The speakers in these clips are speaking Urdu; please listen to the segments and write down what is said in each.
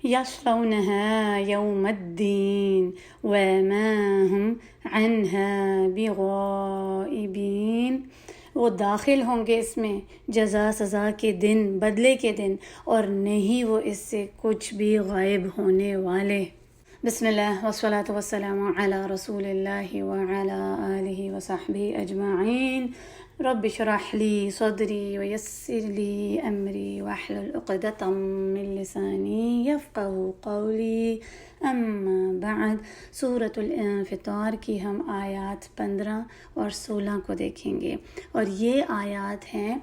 یصلونها یوم الدین وما هم عنها بغائبین، وہ داخل ہوں گے اس میں جزا سزا کے دن، بدلے کے دن، اور نہیں وہ اس سے کچھ بھی غائب ہونے والے۔ بسم اللہ والصلاة والسلام علی رسول اللہ وعلی آلہ وصحبہ اجمعین۔ رب اشرح لی صدری ویسر لی امری واحلل عقدۃ من لسانی یفقہوا قولی، اما بعد۔ سورۃ الانفطار کی ہم آیات 15 اور 16 کو دیکھیں گے، اور یہ آیات ہیں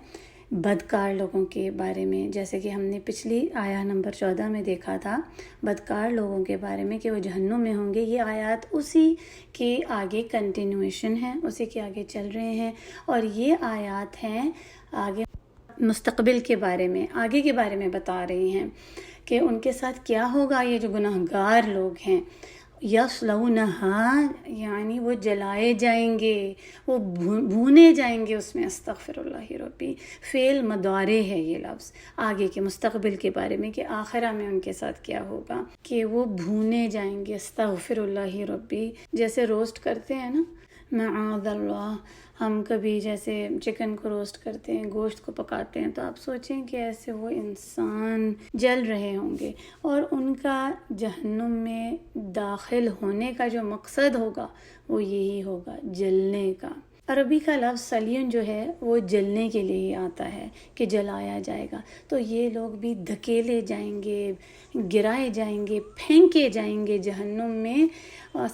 بدکار لوگوں کے بارے میں، جیسے کہ ہم نے پچھلی آیہ نمبر 14 میں دیکھا تھا بدکار لوگوں کے بارے میں کہ وہ جہنم میں ہوں گے۔ یہ آیات اسی کے آگے کنٹینویشن ہیں، اسی کے آگے چل رہے ہیں، اور یہ آیات ہیں آگے مستقبل کے بارے میں، آگے کے بارے میں بتا رہی ہیں کہ ان کے ساتھ کیا ہوگا۔ یہ جو گناہ گار لوگ ہیں، یصلونہا یعنی وہ جلائے جائیں گے، وہ بھونے جائیں گے اس میں۔ استغفر اللہ ربی، فعل مضارع ہے یہ لفظ، آگے کے مستقبل کے بارے میں کہ آخرہ میں ان کے ساتھ کیا ہوگا، کہ وہ بھونے جائیں گے۔ استغفر اللہ ربی، جیسے روسٹ کرتے ہیں نا، معاذ اللہ، ہم کبھی جیسے چکن کو روسٹ کرتے ہیں، گوشت کو پکاتے ہیں، تو آپ سوچیں کہ ایسے وہ انسان جل رہے ہوں گے، اور ان کا جہنم میں داخل ہونے کا جو مقصد ہوگا وہ یہی ہوگا، جلنے کا۔ عربی کا لفظ سلیون جو ہے وہ جلنے کے لیے ہی آتا ہے، کہ جلایا جائے گا۔ تو یہ لوگ بھی دھکیلے جائیں گے، گرائے جائیں گے، پھینکے جائیں گے جہنم میں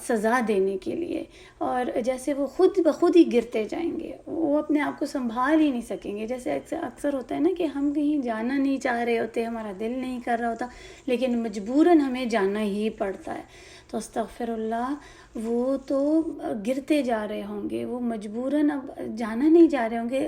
سزا دینے کے لیے، اور جیسے وہ خود بخود ہی گرتے جائیں گے، وہ اپنے آپ کو سنبھال ہی نہیں سکیں گے۔ جیسے اکثر ہوتا ہے نا کہ ہم کہیں جانا نہیں چاہ رہے ہوتے، ہمارا دل نہیں کر رہا ہوتا، لیکن مجبوراً ہمیں جانا ہی پڑتا ہے، تو استغفر اللہ، وہ تو گرتے جا رہے ہوں گے، وہ مجبوراً اب جانا نہیں جا رہے ہوں گے۔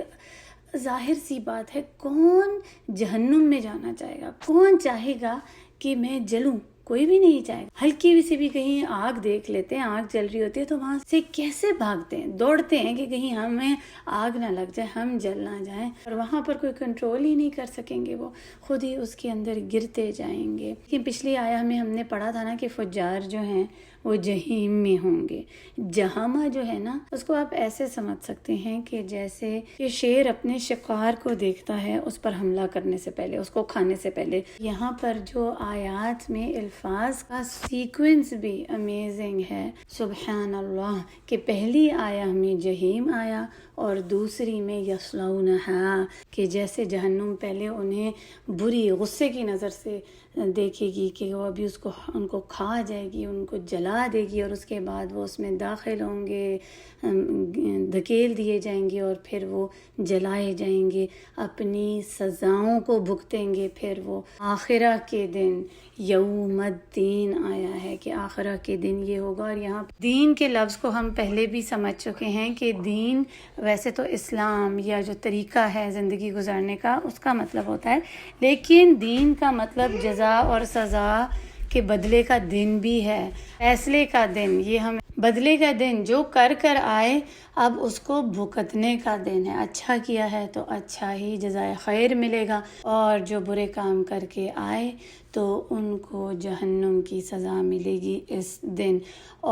ظاہر سی بات ہے، کون جہنم میں جانا چاہے گا؟ کون چاہے گا کہ میں جلوں؟ کوئی بھی نہیں چاہے گا۔ ہلکی بھی سے بھی کہیں آگ دیکھ لیتے ہیں، آگ جل رہی ہوتی ہے تو وہاں سے کیسے بھاگتے ہیں، دوڑتے ہیں کہ کہیں ہمیں آگ نہ لگ جائے، ہم جل نہ جائیں، اور وہاں پر کوئی کنٹرول ہی نہیں کر سکیں گے، وہ خود ہی اس کے اندر گرتے جائیں گے۔ کہ پچھلی آیہ میں ہم نے پڑھا تھا نا کہ فجار جو ہیں وہ جہیم میں ہوں گے۔ جہامہ جو ہے نا، اس کو آپ ایسے سمجھ سکتے ہیں کہ جیسے یہ شیر اپنے شکار کو دیکھتا ہے اس پر حملہ کرنے سے پہلے، اس کو کھانے سے پہلے۔ یہاں پر جو آیات میں الفاظ کا سیکوینس بھی امیزنگ ہے، سبحان اللہ، کہ پہلی آیہ میں جہیم آیا اور دوسری میں یصلونہا، کہ جیسے جہنم پہلے انہیں بری غصے کی نظر سے دیکھے گی کہ وہ ابھی ان کو کھا جائے گی، ان کو جلا دے گی، اور اس کے بعد وہ اس میں داخل ہوں گے، دھکیل دیے جائیں گے، اور پھر وہ جلائے جائیں گے، اپنی سزاؤں کو بھگتیں گے۔ پھر وہ آخرہ کے دن، یوم الدین آیا ہے کہ آخرہ کے دن یہ ہوگا۔ اور یہاں دین کے لفظ کو ہم پہلے بھی سمجھ چکے ہیں کہ دین ویسے تو اسلام یا جو طریقہ ہے زندگی گزارنے کا، اس کا مطلب ہوتا ہے، لیکن دین کا مطلب جزا اور سزا کے بدلے کا دن بھی ہے، فیصلے کا دن۔ یہ ہم بدلے کا دن، جو کر آئے اب اس کو بھگتنے کا دن ہے۔ اچھا کیا ہے تو اچھا ہی جزائے خیر ملے گا، اور جو برے کام کر کے آئے تو ان کو جہنم کی سزا ملے گی اس دن،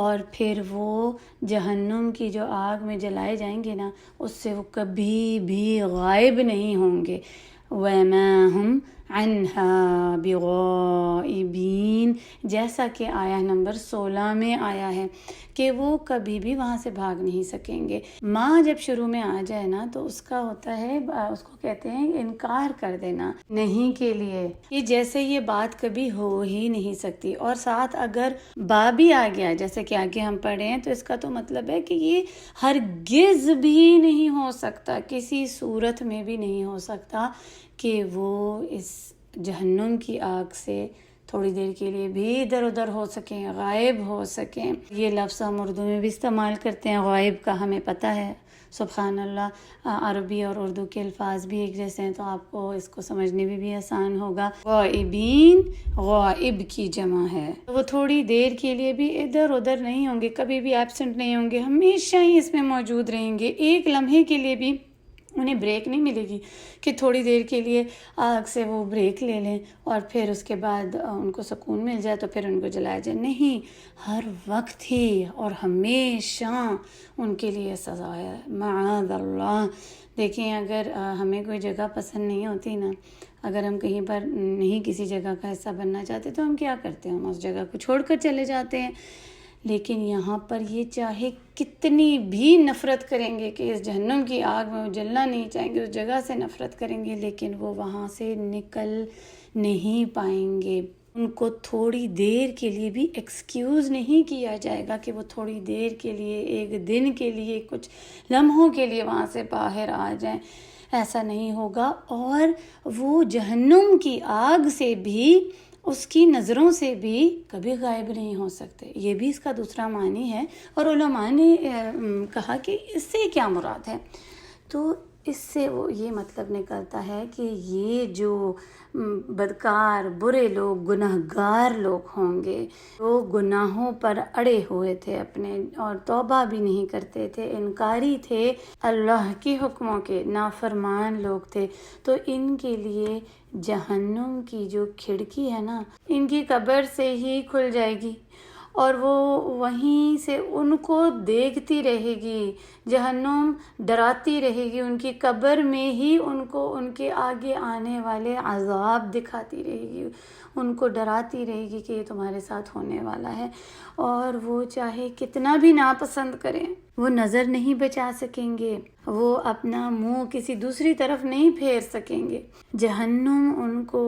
اور پھر وہ جہنم کی جو آگ میں جلائے جائیں گے نا، اس سے وہ کبھی بھی غائب نہیں ہوں گے۔ وَمَا هُمْ عَنْهَا بِغَائِبِينَ، جیسا کہ آیہ نمبر 16 میں آیا ہے کہ وہ کبھی بھی وہاں سے بھاگ نہیں سکیں گے۔ ماں جب شروع میں آ جائے نا تو اس کا ہوتا ہے، اس کو کہتے ہیں انکار کر دینا، نہیں کے لیے، کہ جیسے یہ بات کبھی ہو ہی نہیں سکتی۔ اور ساتھ اگر با بھی آ گیا، جیسے کہ آگے ہم پڑھے ہیں، تو اس کا تو مطلب ہے کہ یہ ہرگز بھی نہیں ہو سکتا، کسی صورت میں بھی نہیں ہو سکتا کہ وہ اس جہنم کی آگ سے تھوڑی دیر کے لیے بھی ادھر ادھر ہو سکیں، غائب ہو سکیں۔ یہ لفظ ہم اردو میں بھی استعمال کرتے ہیں، غائب کا ہمیں پتہ ہے، سبحان اللہ۔ عربی اور اردو کے الفاظ بھی ایک جیسے ہیں، تو آپ کو اس کو سمجھنے میں بھی آسان ہوگا۔ غائبین غائب کی جمع ہے، وہ تھوڑی دیر کے لیے بھی ادھر ادھر نہیں ہوں گے، کبھی بھی ایبسنٹ نہیں ہوں گے، ہمیشہ ہی اس میں موجود رہیں گے، ایک لمحے کے لیے بھی انہیں بریک نہیں ملے گی کہ تھوڑی دیر کے لیے آگ سے وہ بریک لے لیں اور پھر اس کے بعد ان کو سکون مل جائے تو پھر ان کو جلایا جائے. نہیں، ہر وقت ہی اور ہمیشہ ان کے لیے سزا ہے. معاذ اللہ. دیکھیں، اگر ہمیں کوئی جگہ پسند نہیں ہوتی نا، اگر ہم کہیں پر نہیں کسی جگہ کا حصہ بننا چاہتے تو ہم کیا کرتے ہیں؟ ہم اس جگہ کو چھوڑ کر چلے جاتے ہیں. لیکن یہاں پر یہ چاہے کتنی بھی نفرت کریں گے کہ اس جہنم کی آگ میں وہ جلنا نہیں چاہیں گے، اس جگہ سے نفرت کریں گے، لیکن وہ وہاں سے نکل نہیں پائیں گے. ان کو تھوڑی دیر کے لیے بھی ایکسکیوز نہیں کیا جائے گا کہ وہ تھوڑی دیر کے لیے، ایک دن کے لیے، کچھ لمحوں کے لیے وہاں سے باہر آ جائیں. ایسا نہیں ہوگا. اور وہ جہنم کی آگ سے بھی، اس کی نظروں سے بھی کبھی غائب نہیں ہو سکتے. یہ بھی اس کا دوسرا معنی ہے. اور علماء نے کہا کہ اس سے کیا مراد ہے؟ تو اس سے وہ یہ مطلب نکلتا ہے کہ یہ جو بدکار، برے لوگ، گناہ گار لوگ ہوں گے، وہ گناہوں پر اڑے ہوئے تھے اپنے اور توبہ بھی نہیں کرتے تھے، انکاری تھے، اللہ کے حکموں کے نافرمان لوگ تھے، تو ان کے لیے جہنم کی جو کھڑکی ہے نا، ان کی قبر سے ہی کھل جائے گی اور وہ وہیں سے ان کو دیکھتی رہے گی. جہنم ڈراتی رہے گی، ان کی قبر میں ہی ان کو ان کے آگے آنے والے عذاب دکھاتی رہے گی، ان کو ڈراتی رہے گی کہ یہ تمہارے ساتھ ہونے والا ہے. اور وہ چاہے کتنا بھی ناپسند کریں، وہ نظر نہیں بچا سکیں گے، وہ اپنا منہ کسی دوسری طرف نہیں پھیر سکیں گے. جہنم ان کو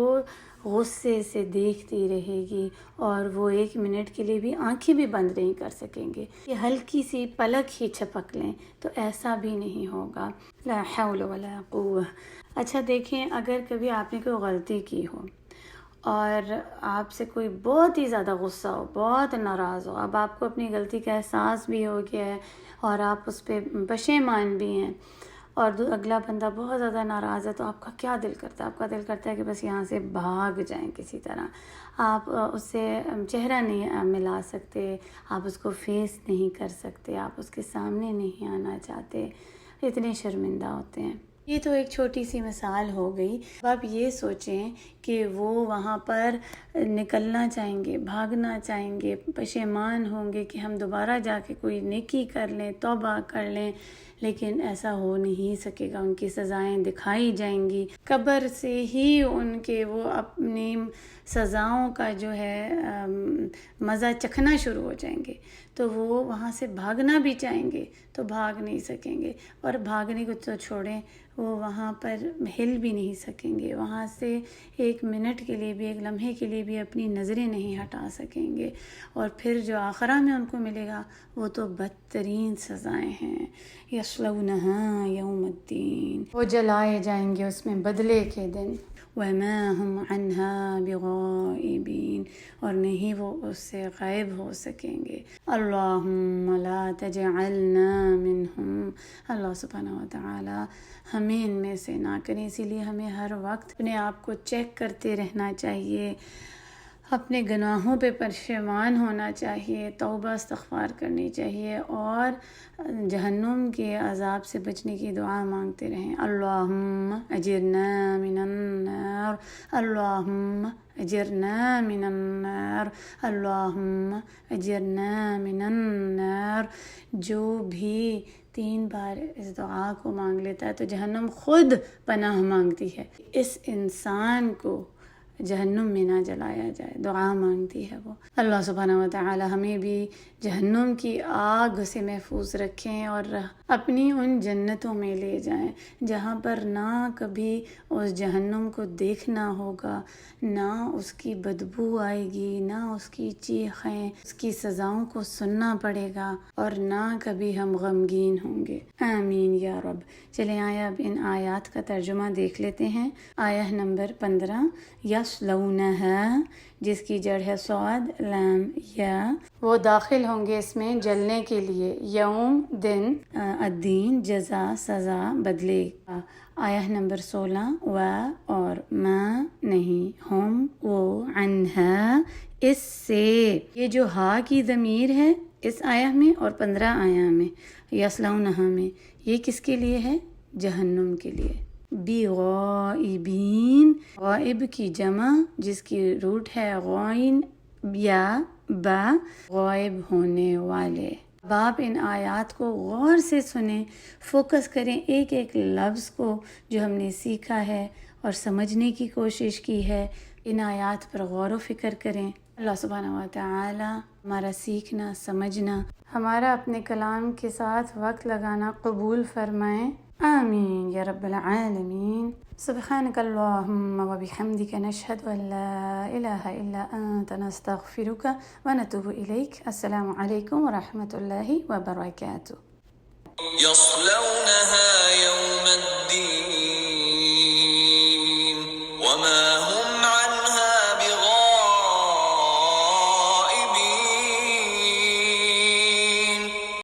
غصے سے دیکھتی رہے گی اور وہ ایک منٹ کے لیے بھی آنکھیں بھی بند نہیں کر سکیں گے کہ ہلکی سی پلک ہی چھپک لیں. تو ایسا بھی نہیں ہوگا. لا حول ولا قوة. اچھا دیکھیں، اگر کبھی آپ نے کوئی غلطی کی ہو اور آپ سے کوئی بہت ہی زیادہ غصہ ہو، بہت ناراض ہو، اب آپ کو اپنی غلطی کا احساس بھی ہو گیا ہے اور آپ اس پہ پشیمان بھی ہیں، اور اگلا بندہ بہت زیادہ ناراض ہے، تو آپ کا کیا دل کرتا ہے؟ آپ کا دل کرتا ہے کہ بس یہاں سے بھاگ جائیں کسی طرح. آپ اس سے چہرہ نہیں ملا سکتے، آپ اس کو فیس نہیں کر سکتے، آپ اس کے سامنے نہیں آنا چاہتے، اتنے شرمندہ ہوتے ہیں. یہ تو ایک چھوٹی سی مثال ہو گئی. اب آپ یہ سوچیں کہ وہ وہاں پر نکلنا چاہیں گے، بھاگنا چاہیں گے، پشیمان ہوں گے کہ ہم دوبارہ جا کے کوئی نیکی کر لیں، توبہ کر لیں، لیکن ایسا ہو نہیں سکے گا. ان کی سزائیں دکھائی جائیں گی، قبر سے ہی ان کے وہ اپنی سزاؤں کا جو ہے مزہ چکھنا شروع ہو جائیں گے. تو وہ وہاں سے بھاگنا بھی چاہیں گے تو بھاگ نہیں سکیں گے، اور بھاگنے کو تو چھوڑیں، وہ وہاں پر ہل بھی نہیں سکیں گے، وہاں سے ایک منٹ کے لیے بھی، ایک لمحے کے لیے بھی اپنی نظریں نہیں ہٹا سکیں گے. اور پھر جو آخرہ میں ان کو ملے گا وہ تو بدترین سزائیں ہیں. یصلونہا یوم الدین، وہ جلائے جائیں گے اس میں بدلے کے دن. وَمَا هُمْ عَنْهَا بِغَائِبِينَ، اور نہیں وہ اس سے غائب ہو سکیں گے. اللہم لا تجعلنا منہم، اللہ سبحانہ وتعالی ہمیں ان میں سے نہ کریں. اسی لیے ہمیں ہر وقت اپنے آپ کو چیک کرتے رہنا چاہیے، اپنے گناہوں پہ پشیمان ہونا چاہیے، توبہ استغفار کرنی چاہیے، اور جہنم کے عذاب سے بچنے کی دعا مانگتے رہیں. اللہم اجرنا من النار، اللہم اجرنا من النار، اللہم اجرنا من النار. جو بھی 3 بار اس دعا کو مانگ لیتا ہے تو جہنم خود پناہ مانگتی ہے اس انسان کو جہنم میں نہ جلایا جائے، دعا مانگتی ہے وہ. اللہ سبحانہ وتعالی ہمیں بھی جہنم کی آگ سے محفوظ رکھیں اور اپنی ان جنتوں میں لے جائیں جہاں پر نہ کبھی اس جہنم کو دیکھنا ہوگا، نہ اس کی بدبو آئے گی، نہ اس کی چیخیں، اس کی سزاؤں کو سننا پڑے گا، اور نہ کبھی ہم غمگین ہوں گے. آمین یا رب. چلیں آیا اب ان آیات کا ترجمہ دیکھ لیتے ہیں. آیہ نمبر 15، یصلونہا جس کی جڑ ہے صاد لام یا، وہ داخل ہوں گے اس میں جلنے کے لیے. یوم دن، الدین جزا سزا بدلے کا. آیہ نمبر 16، و اور ما نہیں، ہم وہ، عنہا اس سے. یہ جو ہا کی ضمیر ہے اس آیہ میں اور 15 آیہ میں یصلونہا میں، یہ کس کے لیے ہے؟ جہنم کے لیے. بغائبین، غائب کی جمع جس کی روٹ ہے غائن یا با، غائب ہونے والے. اب آپ ان آیات کو غور سے سنیں، فوکس کریں ایک ایک لفظ کو جو ہم نے سیکھا ہے اور سمجھنے کی کوشش کی ہے. ان آیات پر غور و فکر کریں. اللہ سبحانہ و تعالی ہمارا سیکھنا، سمجھنا، ہمارا اپنے کلام کے ساتھ وقت لگانا قبول فرمائیں. آمین یا رب العالمین. سبحانک اللہم و بحمدک، نشہد ان لا الہ الا انت، نستغفرک و نتوب الیک. السلام علیکم و رحمۃ اللہ وبرکاتہ.